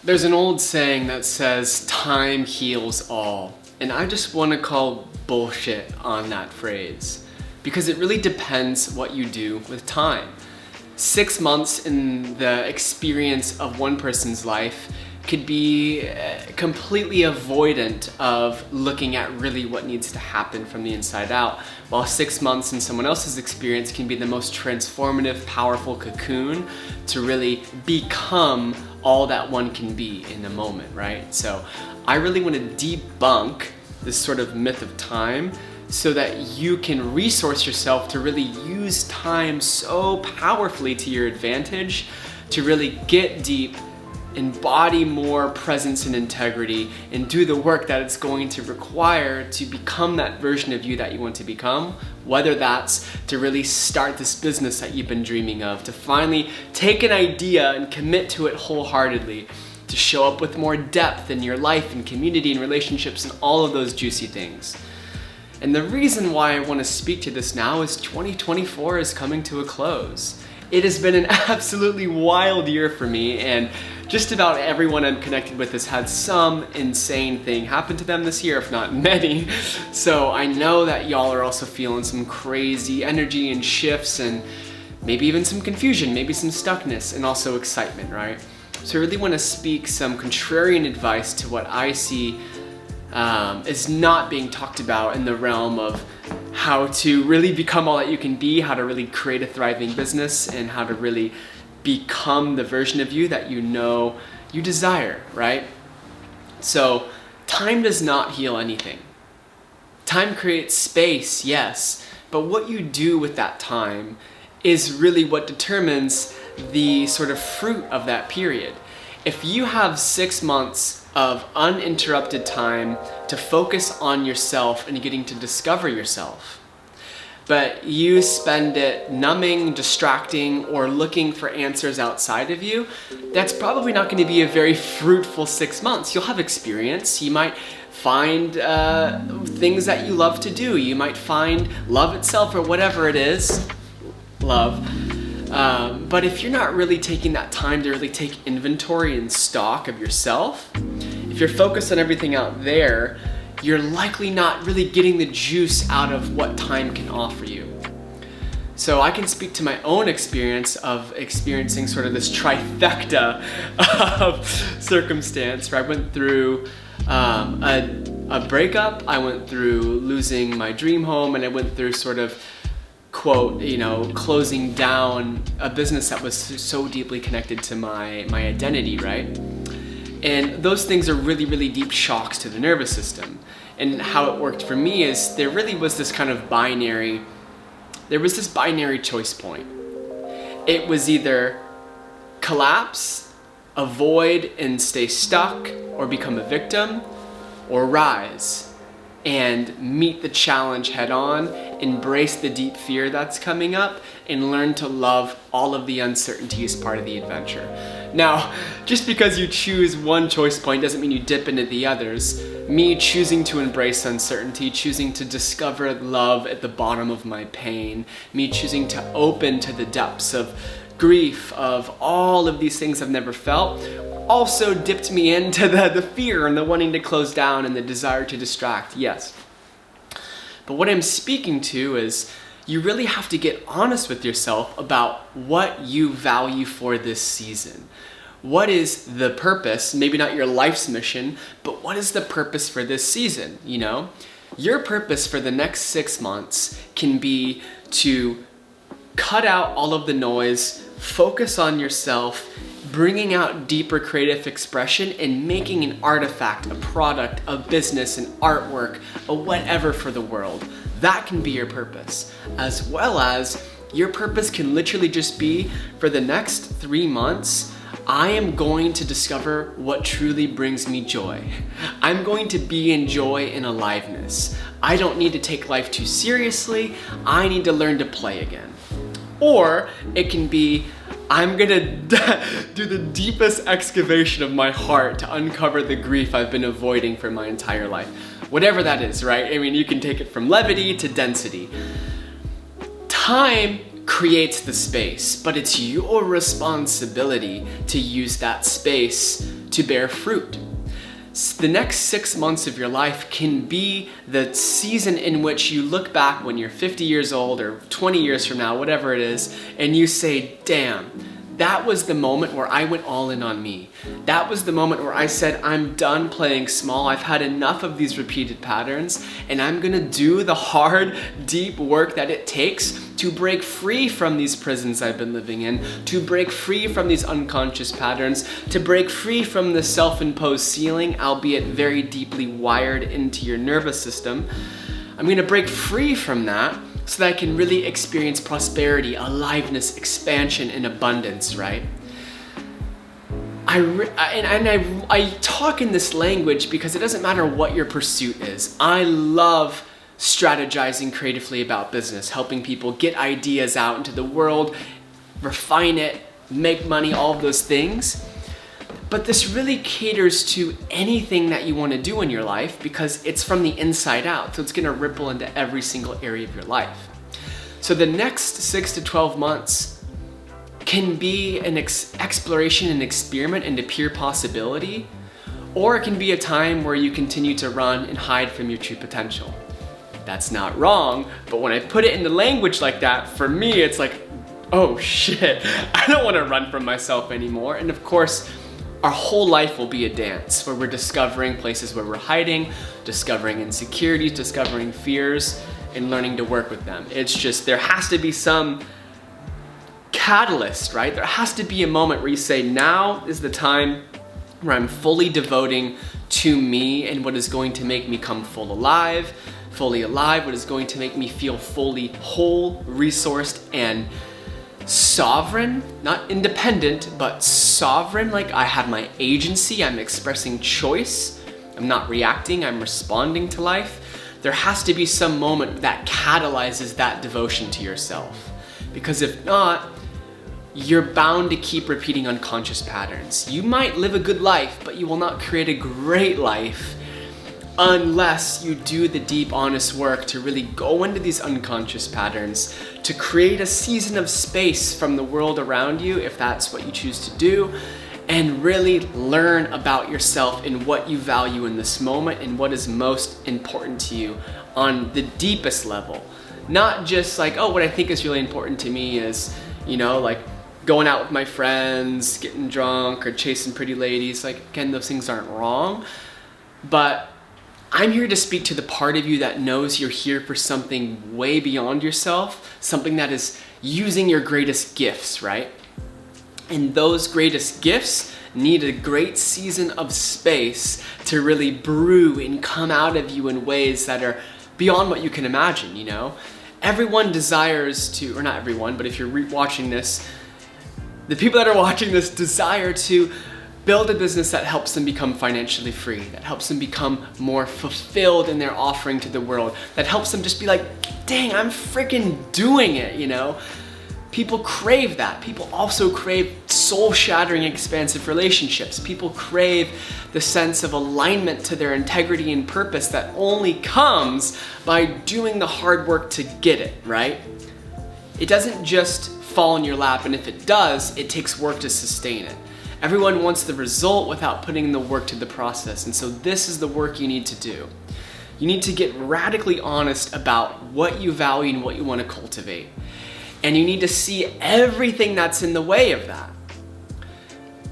There's an old saying that says, time heals all. And I just want to call bullshit on that phrase. Because it really depends what you do with time. 6 months in the experience of one person's life could be completely avoidant of looking at really what needs to happen from the inside out, while 6 months in someone else's experience can be the most transformative, powerful cocoon to really become all that one can be in a moment, right? So I really want to debunk this sort of myth of time so that you can resource yourself to really use time so powerfully to your advantage, to really get deep, embody more presence and integrity, and do the work that it's going to require to become that version of you that you want to become, whether that's to really start this business that you've been dreaming of, to finally take an idea and commit to it wholeheartedly, to show up with more depth in your life and community and relationships and all of those juicy things. And the reason why I want to speak to this now is 2024 is coming to a close. It has been an absolutely wild year for me, and just about everyone I'm connected with has had some insane thing happen to them this year, if not many. So I know that y'all are also feeling some crazy energy and shifts, and maybe even some confusion, maybe some stuckness, and also excitement, right? So I really want to speak some contrarian advice to what I see is not being talked about in the realm of how to really become all that you can be, how to really create a thriving business, and how to really become the version of you that you know you desire, right? So time does not heal anything. Time creates space, yes, but what you do with that time is really what determines the sort of fruit of that period. If you have 6 months of uninterrupted time to focus on yourself and getting to discover yourself, but you spend it numbing, distracting, or looking for answers outside of you, that's probably not going to be a very fruitful 6 months. You'll have experience. You might find things that you love to do. You might find love itself or whatever it is. Love. But if you're not really taking that time to really take inventory and stock of yourself, if you're focused on everything out there, you're likely not really getting the juice out of what time can offer you. So I can speak to my own experience of experiencing sort of this trifecta of circumstance where I went through a breakup, I went through losing my dream home, and I went through sort of, quote, closing down a business that was so deeply connected to my identity, right? And those things are really, really deep shocks to the nervous system. And how it worked for me is there really was this kind of binary choice point. It was either collapse, avoid and stay stuck, or become a victim, or rise and meet the challenge head on, embrace the deep fear that's coming up, and learn to love all of the uncertainty as part of the adventure. Now, just because you choose one choice point doesn't mean you dip into the others. Me choosing to embrace uncertainty, choosing to discover love at the bottom of my pain, me choosing to open to the depths of grief, of all of these things I've never felt, also dipped me into the fear and the wanting to close down and the desire to distract, yes. But what I'm speaking to is you really have to get honest with yourself about what you value for this season. What is the purpose? Maybe not your life's mission, but what is the purpose for this season, Your purpose for the next 6 months can be to cut out all of the noise, focus on yourself, bringing out deeper creative expression and making an artifact, a product, a business, an artwork, a whatever for the world. That can be your purpose. As well as your purpose can literally just be, for the next 3 months, I am going to discover what truly brings me joy. I'm going to be in joy and aliveness. I don't need to take life too seriously. I need to learn to play again. Or it can be, I'm gonna do the deepest excavation of my heart to uncover the grief I've been avoiding for my entire life. Whatever that is, right? I mean, you can take it from levity to density. Time creates the space, but it's your responsibility to use that space to bear fruit. The next 6 months of your life can be the season in which you look back when you're 50 years old or 20 years from now, whatever it is, and you say, damn, that was the moment where I went all in on me. That was the moment where I said, I'm done playing small. I've had enough of these repeated patterns, and I'm gonna do the hard, deep work that it takes to break free from these prisons I've been living in, to break free from these unconscious patterns, to break free from the self-imposed ceiling, albeit very deeply wired into your nervous system. I'm gonna break free from that so that I can really experience prosperity, aliveness, expansion, and abundance, right? I talk in this language because it doesn't matter what your pursuit is. I love strategizing creatively about business, helping people get ideas out into the world, refine it, make money, all of those things. But this really caters to anything that you want to do in your life because it's from the inside out. So it's going to ripple into every single area of your life. So the next 6 to 12 months can be an exploration and experiment into pure possibility, or it can be a time where you continue to run and hide from your true potential. That's not wrong, but when I put it into language like that, for me, it's like, oh shit, I don't want to run from myself anymore. And of course, our whole life will be a dance where we're discovering places where we're hiding, discovering insecurities, discovering fears, and learning to work with them. It's just, there has to be some catalyst, right? There has to be a moment where you say, now is the time where I'm fully devoting to me and what is going to make me come fully alive, what is going to make me feel fully whole, resourced, and sovereign, not independent, but sovereign. Like I have my agency, I'm expressing choice, I'm not reacting, I'm responding to life. There has to be some moment that catalyzes that devotion to yourself. Because if not, you're bound to keep repeating unconscious patterns. You might live a good life, but you will not create a great life unless you do the deep, honest work to really go into these unconscious patterns, to create a season of space from the world around you, if that's what you choose to do, and really learn about yourself and what you value in this moment and what is most important to you on the deepest level. Not just like, oh, what I think is really important to me is, you know, like going out with my friends, getting drunk, or chasing pretty ladies. Like, again, those things aren't wrong, but I'm here to speak to the part of you that knows you're here for something way beyond yourself, something that is using your greatest gifts, right? And those greatest gifts need a great season of space to really brew and come out of you in ways that are beyond what you can imagine, you know? Everyone desires to, or not everyone, but if you're watching this, the people that are watching this desire to build a business that helps them become financially free, that helps them become more fulfilled in their offering to the world, that helps them just be like, dang, I'm freaking doing it, you know? People crave that. People also crave soul-shattering, expansive relationships. People crave the sense of alignment to their integrity and purpose that only comes by doing the hard work to get it, right? It doesn't just fall in your lap, and if it does, it takes work to sustain it. Everyone wants the result without putting in the work to the process, and so this is the work you need to do. You need to get radically honest about what you value and what you want to cultivate. And you need to see everything that's in the way of that.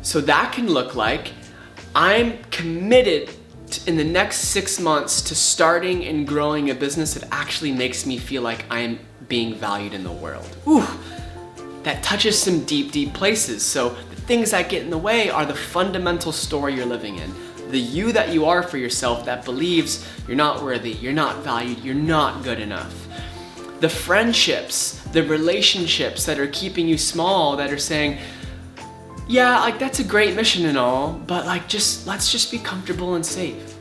So that can look like, I'm committed in the next 6 months to starting and growing a business that actually makes me feel like I'm being valued in the world. Ooh, that touches some deep, deep places. So the things that get in the way are the fundamental story you're living in. The you that you are for yourself that believes you're not worthy, you're not valued, you're not good enough. The friendships, the relationships that are keeping you small, that are saying, yeah, like that's a great mission and all, but like let's just be comfortable and safe.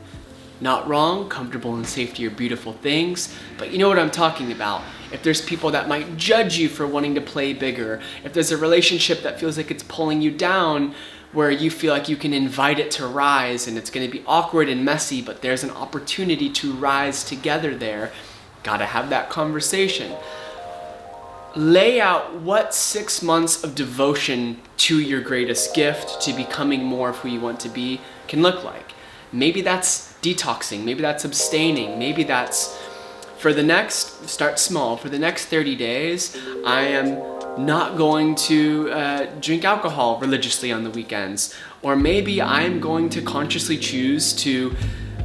Not wrong, comfortable and safety are beautiful things, but you know what I'm talking about. If there's people that might judge you for wanting to play bigger, if there's a relationship that feels like it's pulling you down, where you feel like you can invite it to rise and it's gonna be awkward and messy, but there's an opportunity to rise together there, gotta have that conversation. lay out what 6 months of devotion to your greatest gift, to becoming more of who you want to be, can look like. Maybe that's detoxing, maybe that's abstaining, maybe that's start small. For the next 30 days, I am not going to drink alcohol religiously on the weekends. Or maybe I'm going to consciously choose to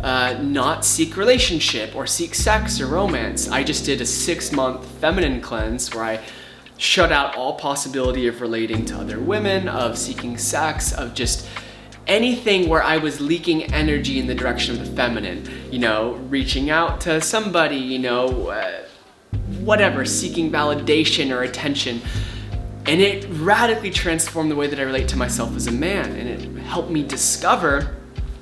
not seek relationship or seek sex or romance. I just did a 6-month feminine cleanse where I shut out all possibility of relating to other women, of seeking sex, of just anything where I was leaking energy in the direction of the feminine. Reaching out to somebody, whatever, seeking validation or attention. And it radically transformed the way that I relate to myself as a man. And it helped me discover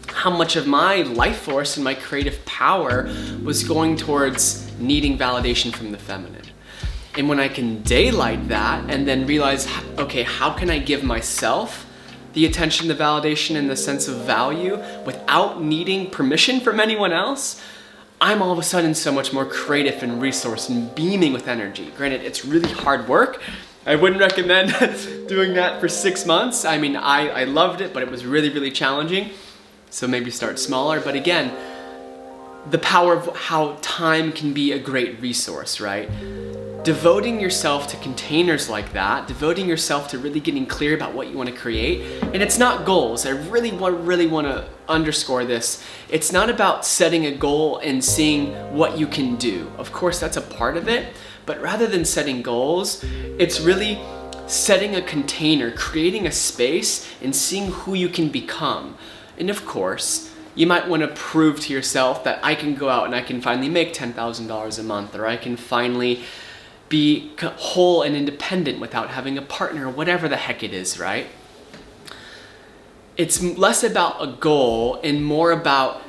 how much of my life force and my creative power was going towards needing validation from the feminine. And when I can daylight that and then realize, okay, how can I give myself the attention, the validation, and the sense of value without needing permission from anyone else, I'm all of a sudden so much more creative and resourced and beaming with energy. Granted, it's really hard work. I wouldn't recommend doing that for 6 months. I mean, I loved it, but it was really, really challenging. So maybe start smaller. But again, the power of how time can be a great resource, right? Devoting yourself to containers like that, devoting yourself to really getting clear about what you want to create. And it's not goals. I really want to underscore this. It's not about setting a goal and seeing what you can do. Of course, that's a part of it. But rather than setting goals, it's really setting a container, creating a space, and seeing who you can become. And of course, you might want to prove to yourself that I can go out and I can finally make $10,000 a month, or I can finally be whole and independent without having a partner, or whatever the heck it is, right? It's less about a goal and more about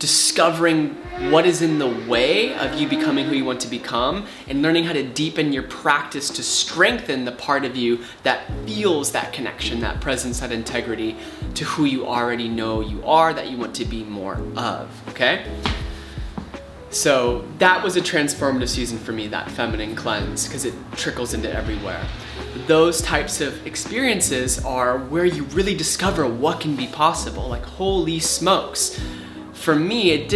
discovering what is in the way of you becoming who you want to become, and learning how to deepen your practice to strengthen the part of you that feels that connection, that presence, that integrity to who you already know you are, that you want to be more of, okay? So that was a transformative season for me, that feminine cleanse, because it trickles into everywhere. Those types of experiences are where you really discover what can be possible, like holy smokes. For me, it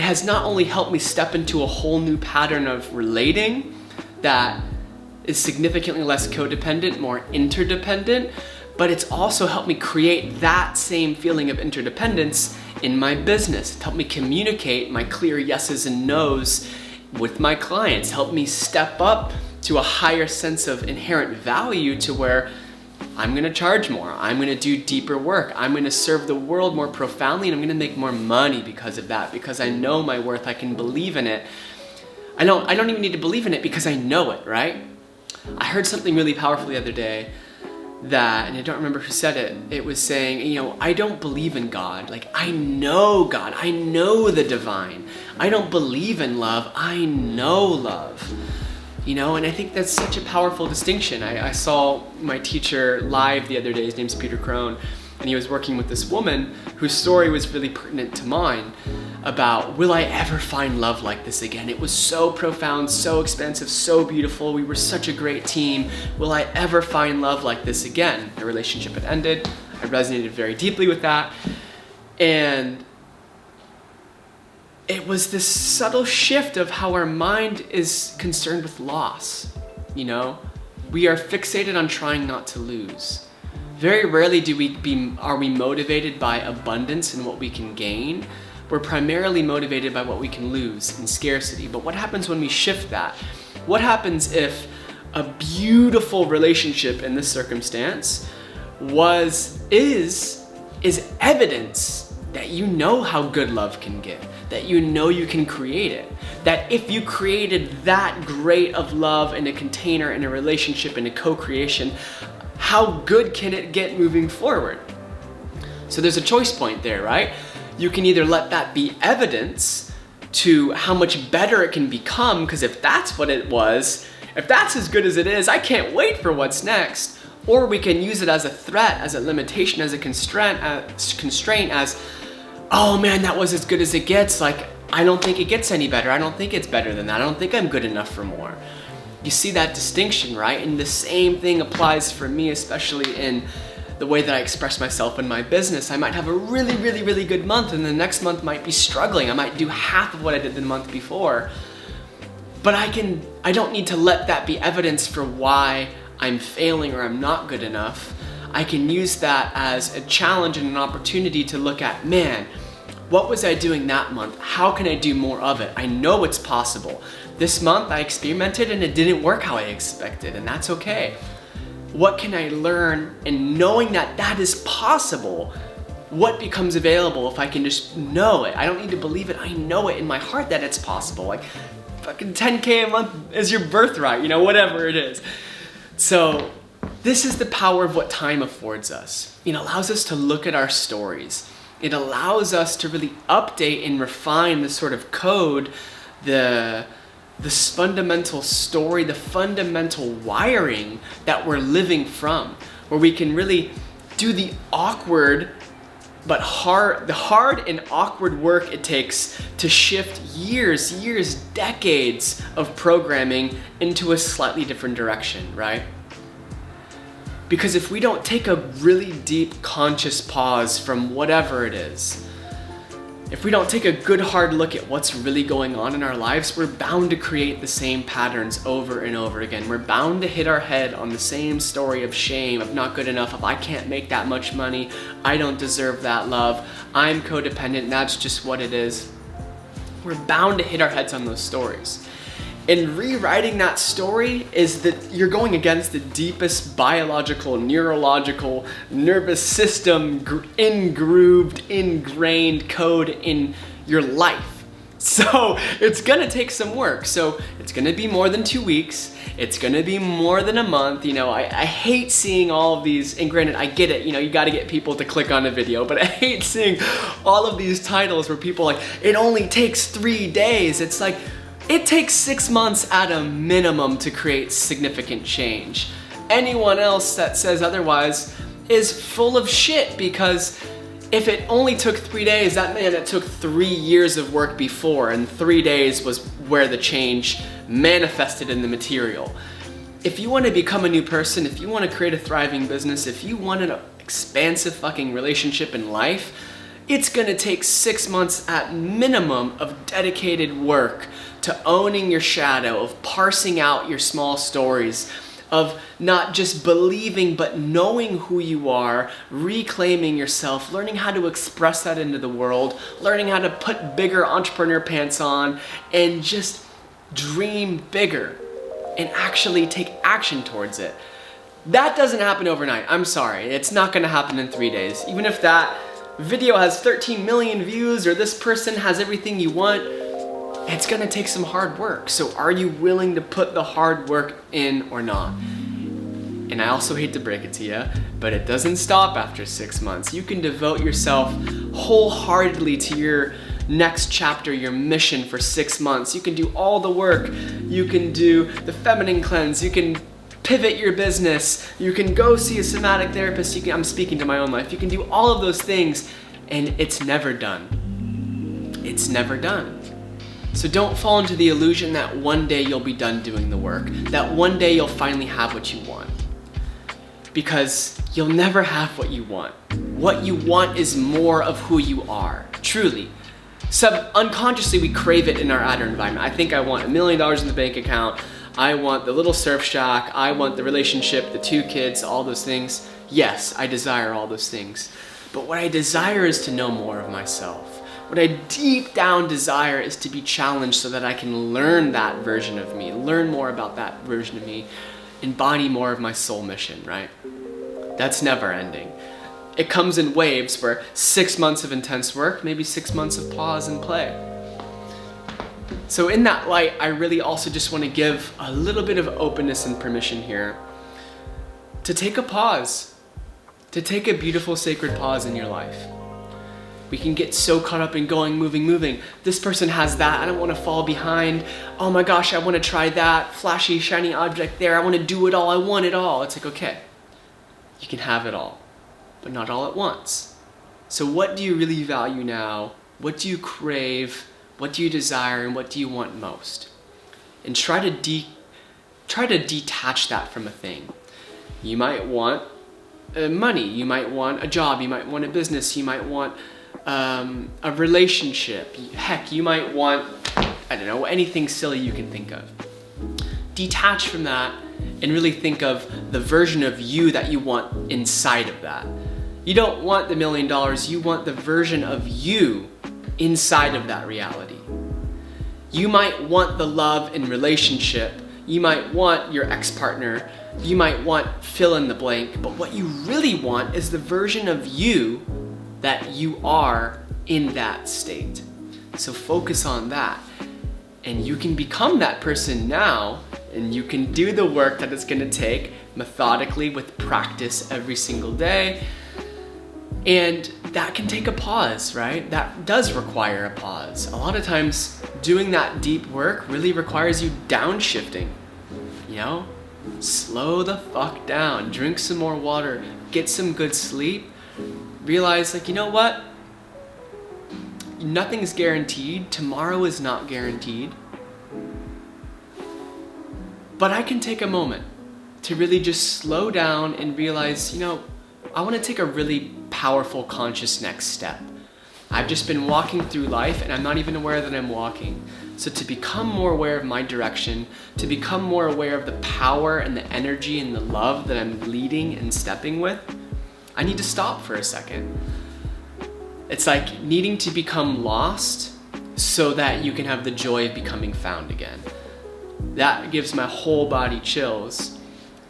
has not only helped me step into a whole new pattern of relating that is significantly less codependent, more interdependent, but it's also helped me create that same feeling of interdependence in my business. It helped me communicate my clear yeses and nos with my clients, helped me step up to a higher sense of inherent value to where I'm gonna charge more, I'm gonna do deeper work, I'm gonna serve the world more profoundly, and I'm gonna make more money because of that, because I know my worth, I can believe in it. I don't even need to believe in it because I know it, right? I heard something really powerful the other day that, and I don't remember who said it, it was saying, I don't believe in God. Like, I know God, I know the divine. I don't believe in love, I know love. And I think that's such a powerful distinction. I saw my teacher live the other day, his name's Peter Crone, and he was working with this woman whose story was really pertinent to mine about, will I ever find love like this again? It was so profound, so expansive, so beautiful. We were such a great team. Will I ever find love like this again? The relationship had ended. I resonated very deeply with that. And it was this subtle shift of how our mind is concerned with loss. We are fixated on trying not to lose. Very rarely are we motivated by abundance and what we can gain. We're primarily motivated by what we can lose and scarcity. But what happens when we shift that? What happens if a beautiful relationship in this circumstance is evidence that you know how good love can get, that you know you can create it, that if you created that great of love in a container, in a relationship, in a co-creation, how good can it get moving forward? So there's a choice point there, right? You can either let that be evidence to how much better it can become, because if that's what it was, if that's as good as it is, I can't wait for what's next. Or we can use it as a threat, as a limitation, as a constraint, as, oh man, that was as good as it gets. Like, I don't think it gets any better. I don't think it's better than that. I don't think I'm good enough for more. You see that distinction, right? And the same thing applies for me, especially in the way that I express myself in my business. I might have a really good month, and the next month might be struggling. I might do half of what I did the month before. But I don't need to let that be evidence for why I'm failing or I'm not good enough. I can use that as a challenge and an opportunity to look at, man, what was I doing that month? How can I do more of it? I know it's possible. This month I experimented and it didn't work how I expected, and that's okay. What can I learn? And knowing that that is possible, what becomes available if I can just know it? I don't need to believe it. I know it in my heart that it's possible. Like fucking 10K a month is your birthright, you know, whatever it is. So this is the power of what time affords us. It allows us to look at our stories. It allows us to really update and refine the sort of code, this fundamental story, the fundamental wiring that we're living from, where we can really do the awkward but the hard and awkward work it takes to shift years, decades of programming into a slightly different direction, right? Because if we don't take a really deep conscious pause from whatever it is, if we don't take a good hard look at what's really going on in our lives, we're bound to create the same patterns over and over again. We're bound to hit our head on the same story of shame, of not good enough, of I can't make that much money, I don't deserve that love, I'm codependent, that's just what it is. We're bound to hit our heads on those stories. And rewriting that story is that you're going against the deepest biological, neurological, nervous system, ingrained code in your life. So it's gonna take some work. So it's gonna be more than 2 weeks. It's gonna be more than a month. You know, I hate seeing all of these, and granted, I get it, you know, you gotta get people to click on a video, but I hate seeing all of these titles where people are like, it only takes 3 days. It's like, it takes 6 months at a minimum to create significant change. Anyone else that says otherwise is full of shit, because if it only took 3 days, that meant it took 3 years of work before, and 3 days was where the change manifested in the material. If you want to become a new person, if you want to create a thriving business, if you want an expansive fucking relationship in life, it's gonna take 6 months at minimum of dedicated work to owning your shadow, of parsing out your small stories, of not just believing but knowing who you are, reclaiming yourself, learning how to express that into the world, learning how to put bigger entrepreneur pants on, and just dream bigger and actually take action towards it. That doesn't happen overnight. I'm sorry, it's not gonna happen in 3 days. Even if that video has 13 million views or this person has everything you want, it's gonna take some hard work. So are you willing to put the hard work in or not? And I also hate to break it to you, but it doesn't stop after 6 months. You can devote yourself wholeheartedly to your next chapter, your mission for 6 months. You can do all the work. You can do the feminine cleanse. You can pivot your business. You can go see a somatic therapist. I'm speaking to my own life. You can do all of those things, and it's never done. It's never done. So don't fall into the illusion that one day you'll be done doing the work, that one day you'll finally have what you want. Because you'll never have what you want. What you want is more of who you are, truly. Unconsciously, we crave it in our outer environment. I think I want $1 million in the bank account. I want the little surf shack. I want the relationship, the 2 kids, all those things. Yes, I desire all those things. But what I desire is to know more of myself. What I deep down desire is to be challenged so that I can learn that version of me, learn more about that version of me, embody more of my soul mission, right? That's never ending. It comes in waves where 6 months of intense work, maybe 6 months of pause and play. So in that light, I really also just want to give a little bit of openness and permission here to take a pause, to take a beautiful sacred pause in your life. We can get so caught up in going, moving. This person has that, I don't want to fall behind. Oh my gosh, I want to try that flashy, shiny object there. I want to do it all, I want it all. It's like, okay, you can have it all, but not all at once. So what do you really value now? What do you crave? What do you desire? And what do you want most? And try to try to detach that from a thing. You might want money, you might want a job, you might want a business, you might want a relationship. Heck, you might want, I don't know, anything silly you can think of. Detach from that and really think of the version of you that you want inside of that. You don't want the $1 million, you want the version of you inside of that reality. You might want the love in relationship, you might want your ex-partner, you might want fill in the blank, but what you really want is the version of you that you are in that state. So focus on that. And you can become that person now, and you can do the work that it's gonna take methodically with practice every single day. And that can take a pause, right? That does require a pause. A lot of times doing that deep work really requires you downshifting, you know? Slow the fuck down, drink some more water, get some good sleep, realize like, you know what? Nothing's guaranteed, tomorrow is not guaranteed. But I can take a moment to really just slow down and realize, you know, I want to take a really powerful conscious next step. I've just been walking through life and I'm not even aware that I'm walking. So to become more aware of my direction, to become more aware of the power and the energy and the love that I'm leading and stepping with, I need to stop for a second. It's like needing to become lost so that you can have the joy of becoming found again. That gives my whole body chills,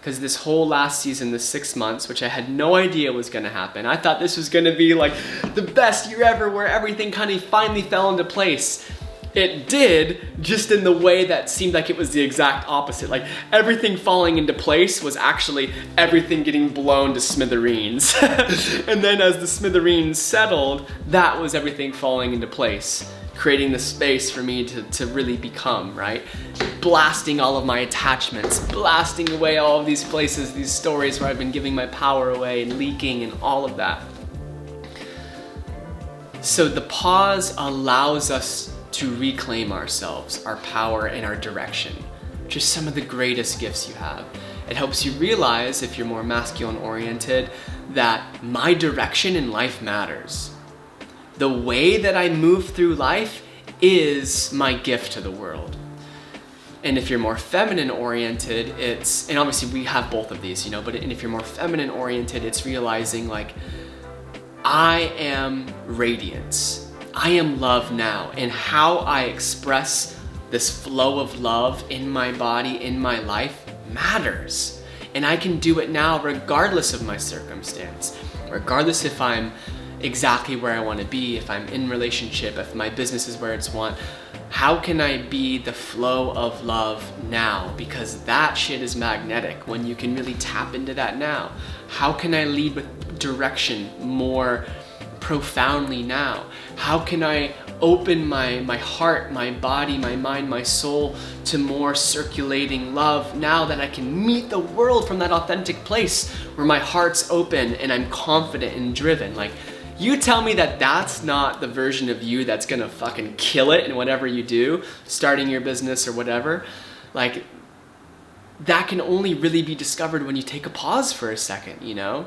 because this whole last season, the 6 months, which I had no idea was gonna happen. I thought this was gonna be like the best year ever where everything kind of finally fell into place. It did, just in the way that seemed like it was the exact opposite. Like everything falling into place was actually everything getting blown to smithereens. And then as the smithereens settled, that was everything falling into place, creating the space for me to really become, right? Blasting all of my attachments, blasting away all of these places, these stories where I've been giving my power away and leaking and all of that. So the pause allows us to reclaim ourselves, our power, and our direction, which is some of the greatest gifts you have. It helps you realize, if you're more masculine oriented, that my direction in life matters. The way that I move through life is my gift to the world. And if you're more feminine oriented, and obviously we have both of these, you know, and if you're more feminine oriented, it's realizing like, I am radiance. I am love now, and how I express this flow of love in my body, in my life, matters. And I can do it now regardless of my circumstance, regardless if I'm exactly where I want to be, if I'm in relationship, if my business is where it's want. How can I be the flow of love now? Because that shit is magnetic when you can really tap into that now. How can I lead with direction more profoundly now? How can I open my heart, my body, my mind, my soul to more circulating love now that I can meet the world from that authentic place where my heart's open and I'm confident and driven? Like, you tell me that that's not the version of you that's gonna fucking kill it in whatever you do, starting your business or whatever. Like, that can only really be discovered when you take a pause for a second, you know?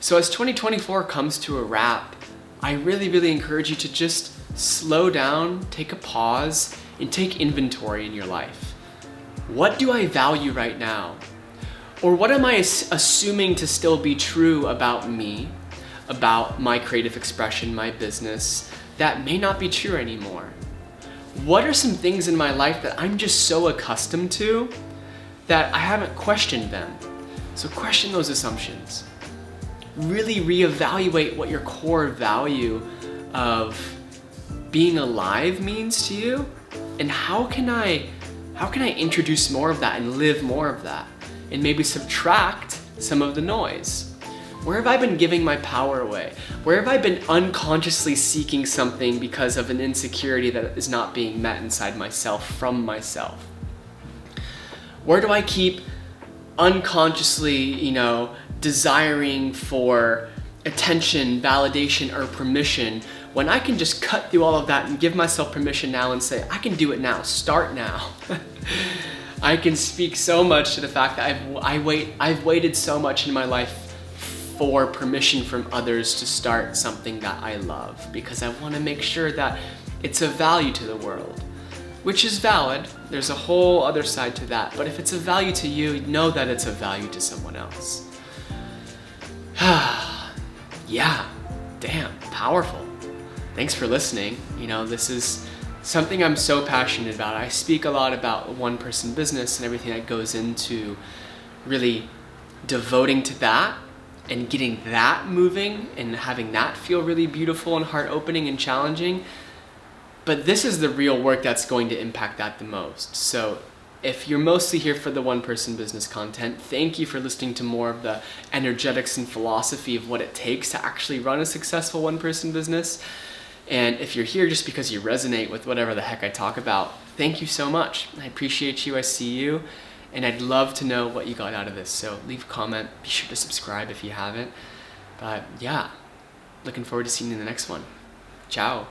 So as 2024 comes to a wrap, I really, really encourage you to just slow down, take a pause, and take inventory in your life. What do I value right now? Or what am I assuming to still be true about me, about my creative expression, my business, that may not be true anymore? What are some things in my life that I'm just so accustomed to that I haven't questioned them? So question those assumptions. Really reevaluate what your core value of being alive means to you, and how can I introduce more of that and live more of that, and maybe subtract some of the noise. Where have I been giving my power away? Where have I been unconsciously seeking something because of an insecurity that is not being met inside myself from myself? Where do I keep unconsciously, you know, desiring for attention, validation, or permission when I can just cut through all of that and give myself permission now and say, I can do it now, start now. I can speak so much to the fact that I've waited so much in my life for permission from others to start something that I love, because I want to make sure that it's of value to the world, which is valid. There's a whole other side to that. But if it's of value to you, know that it's of value to someone else. Yeah, damn, powerful. Thanks for listening. You know, this is something I'm so passionate about. I speak a lot about one-person business and everything that goes into really devoting to that and getting that moving and having that feel really beautiful and heart-opening and challenging. But this is the real work that's going to impact that the most. So if you're mostly here for the one-person business content, thank you for listening to more of the energetics and philosophy of what it takes to actually run a successful one-person business. And if you're here just because you resonate with whatever the heck I talk about, thank you so much. I appreciate you, I see you, and I'd love to know what you got out of this. So leave a comment, be sure to subscribe if you haven't. But yeah, looking forward to seeing you in the next one. Ciao.